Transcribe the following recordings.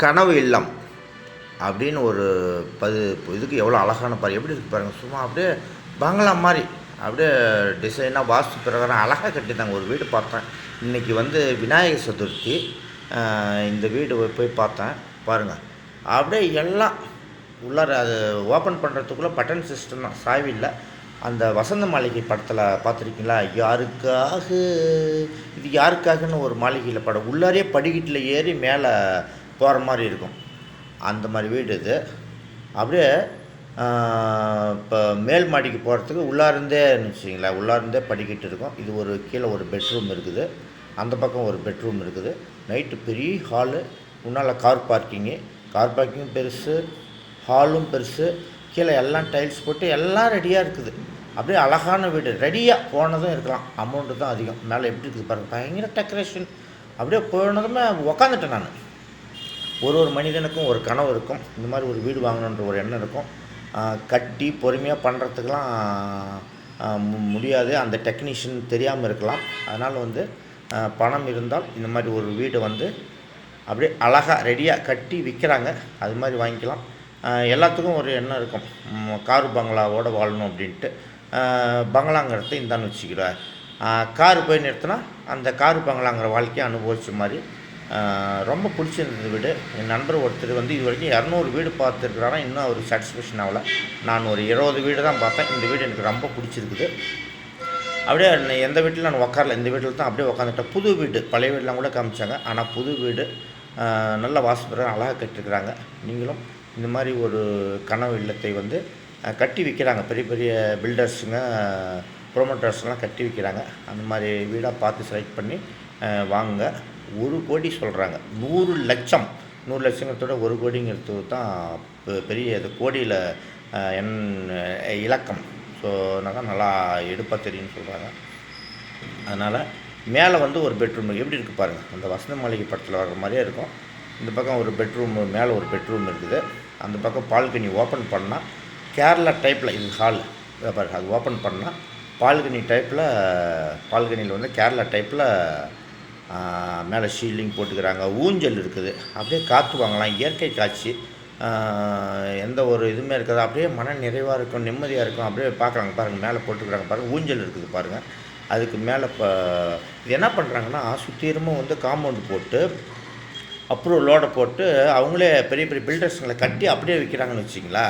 கனவு இல்லம் அப்படின்னு ஒரு இதுக்கு எவ்வளோ அழகான பாரு எப்படி இருக்குது பாருங்கள். சும்மா அப்படியே பங்களா மாதிரி அப்படியே டிசைனாக வாஸ்து பிரகாரம் அழகாக கட்டியிருந்தாங்க. ஒரு வீடு பார்த்தேன் இன்றைக்கி வந்து விநாயகர் சதுர்த்தி. இந்த வீடு போய் பார்த்தேன் பாருங்கள். அப்படியே எல்லாம் உள்ளார அது ஓப்பன் பண்ணுறதுக்குள்ளே பட்டன் சிஸ்டம் தான், சாவி இல்லை. அந்த வசந்த மாளிகை படத்தில் பார்த்துருக்கீங்களா, யாருக்காக இது யாருக்காகன்னு ஒரு மாளிகையில் படம் உள்ளாரே படிக்கட்டில் ஏறி மேலே போகிற மாதிரி இருக்கும். அந்த மாதிரி வீடு இது. அப்படியே இப்போ மேல் மாடிக்கு போகிறதுக்கு உள்ளாருந்தே வச்சுக்கிங்களேன், உள்ளாருந்தே படிக்கட்டு இருக்கும். இது ஒரு கீழே ஒரு பெட்ரூம் இருக்குது, அந்த பக்கம் ஒரு பெட்ரூம் இருக்குது. நைட்டு பெரிய ஹாலு, முன்னால் கார் பார்க்கிங்கும் பெருசு, ஹாலும் பெருசு, கீழே எல்லாம் டைல்ஸ் போட்டு எல்லாம் ரெடியாக இருக்குது. அப்படியே அழகான வீடு, ரெடியாக போனதும் இருக்கலாம். அமௌண்ட்டு தான் அதிகம். மேலே எப்படி இருக்குது பாருங்கள், பயங்கர டெக்கரேஷன். அப்படியே போனதுமே உக்காந்துட்டேன் நான். ஒரு மனிதனுக்கும் ஒரு கனவு இருக்கும், இந்த மாதிரி ஒரு வீடு வாங்கணுன்ற ஒரு எண்ணம் இருக்கும். கட்டி பொறுமையாக பண்ணுறதுக்கெலாம் முடியாது, அந்த டெக்னீஷியன் தெரியாமல் இருக்கலாம். அதனால் வந்து பணம் இருந்தால் இந்த மாதிரி ஒரு வீடு வந்து அப்படியே அழகாக ரெடியாக கட்டி விற்கிறாங்க. அது மாதிரி வாங்கிக்கலாம். எல்லாத்துக்கும் ஒரு எண்ணம் இருக்கும், காரு பங்களாவோடு வாழணும் அப்படின்ட்டு. பங்களாங்கிறத இந்தான்னு வச்சுக்கிறேன். காரு போய் நிறுத்தினா அந்த காரு பங்களாங்கிற வாழ்க்கையை அனுபவிச்ச மாதிரி ரொம்ப பிடிச்சிருந்தது வீடு. என் நண்பர் ஒருத்தர் வந்து இது வரைக்கும் 200 வீடு பார்த்துருக்குறாரா, இன்னும் அவர் சாட்டிஸ்ஃபேக்ஷன் ஆகலை. நான் ஒரு 20 வீடு தான் பார்த்தேன். இந்த வீடு எனக்கு ரொம்ப பிடிச்சிருக்குது. அப்படியே எந்த வீட்டில் நான் உட்காரல, இந்த வீட்டில் தான் அப்படியே உட்காந்துட்டேன். புது வீடு, பழைய வீடெலாம் கூட காமிச்சாங்க, ஆனால் புது வீடு நல்ல வாசப்படம் அழகாக கட்டிருக்கிறாங்க. நீங்களும் இந்த மாதிரி ஒரு கனவு இல்லத்தை வந்து கட்டி விற்கிறாங்க. பெரிய பெரிய பில்டர்ஸுங்க, ப்ரொமோட்டர்ஸ்லாம் கட்டி விற்கிறாங்க. அந்த மாதிரி வீடாக பார்த்து செலக்ட் பண்ணி வாங்குங்க. 1 கோடி சொல்கிறாங்க. 100 லட்சம், 100 லட்சங்கிறதோட 1 கோடிங்கிறது தான் பெரிய இது கோடியில் இலக்கம். ஸோ அதனால் நல்லா எடுப்பாக தெரியும்னு சொல்கிறாங்க. அதனால் மேலே வந்து ஒரு பெட்ரூம் எப்படி இருக்குது பாருங்கள், அந்த வசந்த மாளிகை படத்தில் வர்ற மாதிரியே இருக்கும். இந்த பக்கம் ஒரு பெட்ரூம், மேலே ஒரு பெட்ரூம் இருக்குது. அந்த பக்கம் பால்கனி ஓப்பன் பண்ணால் கேரளா டைப்பில், இது ஹால் பாருங்கள், அது ஓப்பன் பண்ணால் பால்கனி டைப்பில், பால்கனியில் வந்து கேரளா டைப்பில் மேலே ஷீல்டிங் போட்டுக்கிறாங்க. ஊஞ்சல் இருக்குது, அப்படியே காற்று வாங்கலாம். இயற்கை காட்சி, எந்த ஒரு இதுவுமே இருக்காது. அப்படியே மன நிறைவாக இருக்கும், நிம்மதியாக இருக்கும். அப்படியே பார்க்குறாங்க பாருங்கள், மேலே போட்டுக்கிறாங்க பாருங்கள், ஊஞ்சல் இருக்குது பாருங்கள். அதுக்கு மேலே இப்போ இது என்ன பண்ணுறாங்கன்னா, சுற்றிலும் வந்து காம்பவுண்டு போட்டு அப்ரூவலோடு போட்டு அவங்களே பெரிய பெரிய பில்டர்ஸுங்களை கட்டி அப்படியே விற்கிறாங்கன்னு வச்சிங்களா.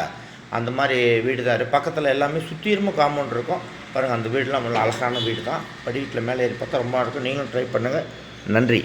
அந்த மாதிரி வீடு தான். பக்கத்தில் எல்லாமே சுற்றிலும் காம்பவுண்ட் இருக்கும் பாருங்கள். அந்த வீடெலாம் நல்லா அழகான வீடு தான். படிக்கட்டில் மேலே ஏறி பார்த்தா ரொம்ப இருக்கும். நீங்களும் ட்ரை பண்ணுங்கள். நன்றி.